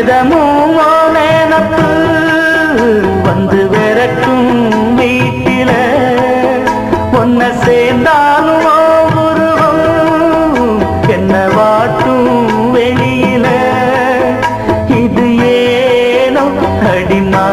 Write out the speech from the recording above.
வேதமும் நெனப்பு வந்து விரட்டும் வீட்டில ஒன்ன சேர்ந்தாலும் உருவம் என்ன வாட்டும் வெளியில இது ஏனோ அடிமா